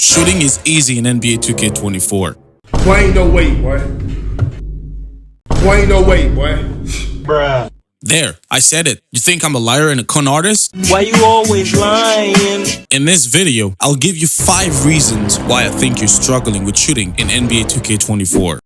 Shooting is easy in NBA 2K24. Boy, ain't no way, boy. Boy, ain't no way, boy. Bruh. There, I said it. You think I'm a liar and a con artist? Why you always lying? In this video, I'll give you 5 reasons why I think you're struggling with shooting in NBA 2K24.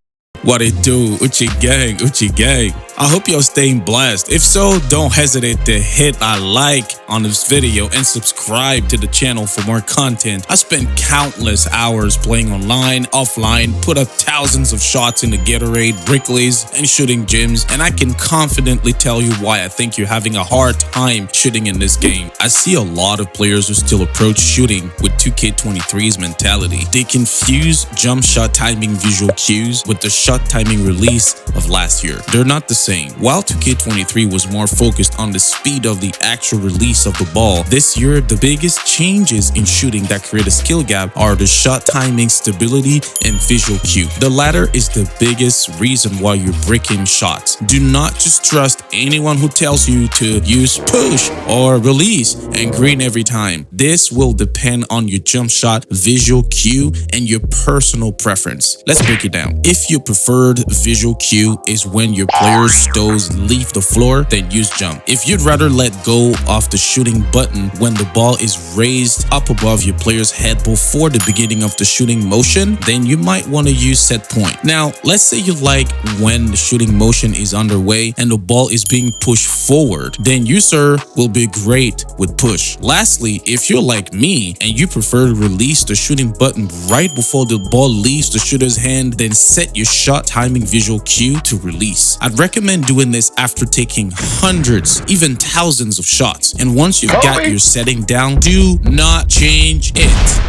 What it do, Uchi gang, Uchi gang. I hope you're staying blessed. If so, don't hesitate to hit a like on this video and subscribe to the channel for more content. I spent countless hours playing online, offline, put up thousands of shots in the Gatorade, Brickleys, and shooting gyms, and I can confidently tell you why I think you're having a hard time shooting in this game. I see a lot of players who still approach shooting with 2K23's mentality. They confuse jump shot timing visual cues with the shot timing release of last year. They're not the same. While 2K23 was more focused on the speed of the actual release of the ball, this year the biggest changes in shooting that create a skill gap are the shot timing, stability, and visual cue. The latter is the biggest reason why you're breaking shots. Do not just trust anyone who tells you to use push or release and green every time. This will depend on your jump shot, visual cue, and your personal preference. Let's break it down. If your preferred visual cue is when your players toes leave the floor, then use jump. If you'd rather let go of the shooting button when the ball is raised up above your player's head before the beginning of the shooting motion, then you might want to use set point. Now, let's say you like when the shooting motion is underway and the ball is being pushed forward, then you, sir, will be great with push. Lastly, if you're like me and you prefer to release the shooting button right before the ball leaves the shooter's hand, then set your shot timing visual cue to release. I'd recommend doing this after taking hundreds, even thousands of shots. And once you've got your setting down, do not change it.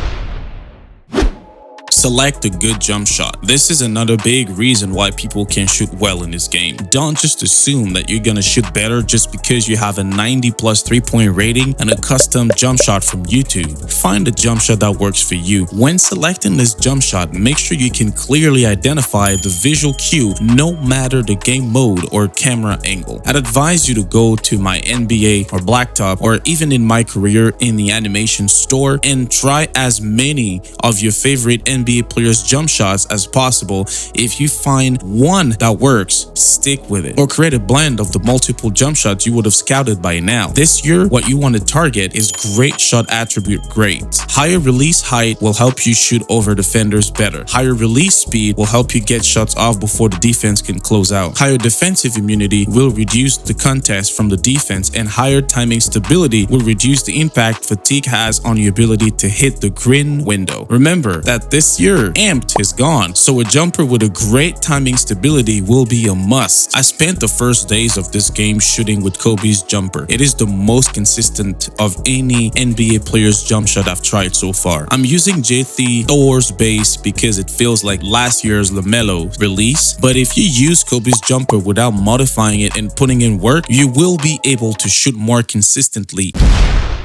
Select a good jump shot. This is another big reason why people can shoot well in this game. Don't just assume that you're gonna shoot better just because you have a 90+ 3-point rating and a custom jump shot from YouTube. Find a jump shot that works for you. When selecting this jump shot, make sure you can clearly identify the visual cue no matter the game mode or camera angle. I'd advise you to go to my NBA or Blacktop, or even in my career in the animation store, and try as many of your favorite NBA players' jump shots as possible. If you find one that works, stick with it, or create a blend of the multiple jump shots you would have scouted by now. This year, what you want to target is great shot attribute grades. Higher release height will help you shoot over defenders better. Higher release speed will help you get shots off before the defense can close out. Higher defensive immunity will reduce the contest from the defense, and higher timing stability will reduce the impact fatigue has on your ability to hit the green window. Remember that this year amped is gone, so a jumper with a great timing stability will be a must. I spent the first days of this game shooting with Kobe's jumper. It is the most consistent of any NBA player's jump shot I've tried so far. I'm using JT Thor's base because it feels like last year's LaMelo release, but if you use Kobe's jumper without modifying it and putting in work, you will be able to shoot more consistently.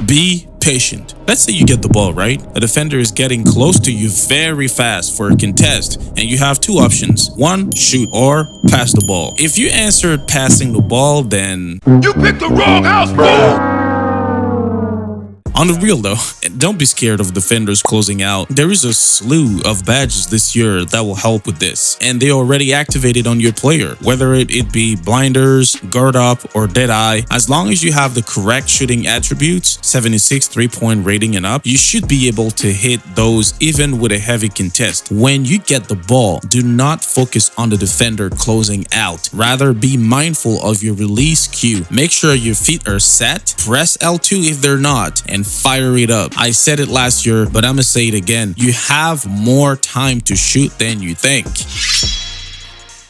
Be patient. Let's say you get the ball, right? A defender is getting close to you very fast for a contest, and you have 2 options. 1, shoot, or pass the ball. If you answered passing the ball, then You picked the wrong house, bro! on the real though, don't be scared of defenders closing out. There is a slew of badges this year that will help with this, and they already activated on your player, whether it be blinders, guard up, or dead eye. As long as you have the correct shooting attributes, 76 3-point rating and up, you should be able to hit those even with a heavy contest. When you get the ball, do not focus on the defender closing out. Rather, be mindful of your release cue. Make sure your feet are set, press L2 if they're not, and fire it up. I said it last year, but I'm gonna say it again. You have more time to shoot than you think.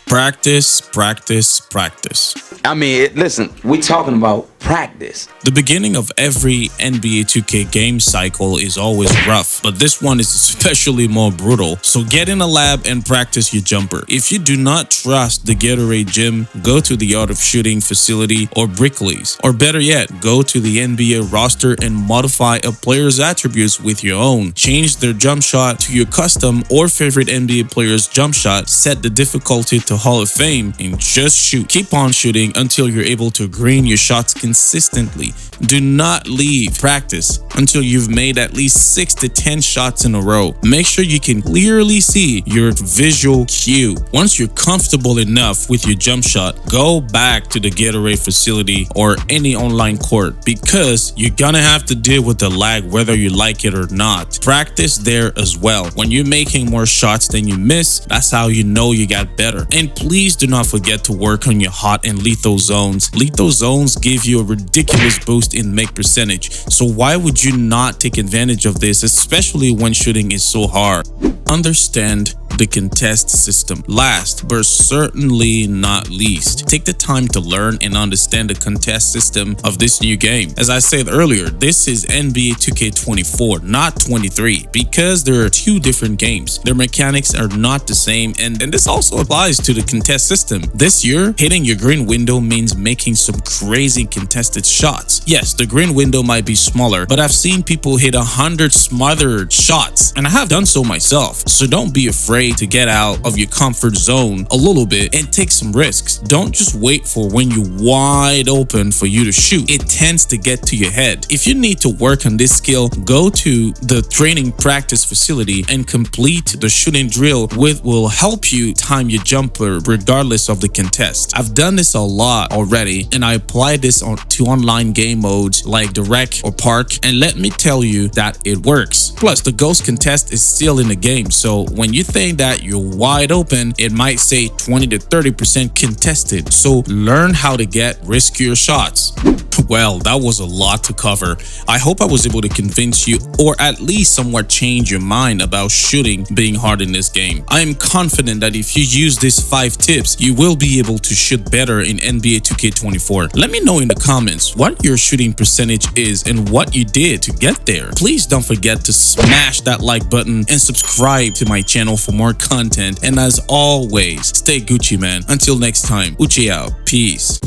Practice, practice, practice. I mean, listen, we talking about practice. The beginning of every NBA 2K game cycle is always rough, but this one is especially more brutal. So get in a lab and practice your jumper. If you do not trust the Gatorade gym, go to the Art of Shooting facility or Brickleys. Or better yet, go to the NBA roster and modify a player's attributes with your own. Change their jump shot to your custom or favorite NBA player's jump shot, set the difficulty to Hall of Fame, and just shoot. Keep on shooting until you're able to green your shots consistently consistently. Do not leave practice until you've made at least 6 to 10 shots in a row. Make sure you can clearly see your visual cue. Once you're comfortable enough with your jump shot, go back to the Gatorade facility or any online court, because you're gonna have to deal with the lag whether you like it or not. Practice there as well. When you're making more shots than you miss, that's how you know you got better. And please do not forget to work on your hot and lethal zones. Lethal zones give you a ridiculous boost in make percentage, so why would you not take advantage of this, especially when shooting is so hard? Understand the contest system. Last but certainly not least, take the time to learn and understand the contest system of this new game. As I said earlier, this is NBA 2K24, not 23, because there are two different games. Their mechanics are not the same, and this also applies to the contest system. This year, hitting your green window means making some crazy contested shots. Yes, the green window might be smaller, but I've seen people hit 100 smothered shots, and I have done so myself. So don't be afraid to get out of your comfort zone a little bit and take some risks. Don't just wait for when you're wide open for you to shoot. It tends to get to your head. If you need to work on this skill, go to the training practice facility and complete the shooting drill, which will help you time your jumper regardless of the contest. I've done this a lot already, and I apply this to online game modes like direct or park, and let me tell you that it works. Plus, the ghost contest is still in the game, so when you think that you're wide open, it might say 20 to 30% contested. So learn how to get riskier shots. Well, that was a lot to cover. I hope I was able to convince you, or at least somewhat change your mind about shooting being hard in this game. I am confident that if you use these 5 tips, you will be able to shoot better in NBA 2K24. Let me know in the comments what your shooting percentage is and what you did to get there. Please don't forget to smash that like button and subscribe to my channel for more content. And as always, stay Gucci, man. Until next time, Uchi out. Peace.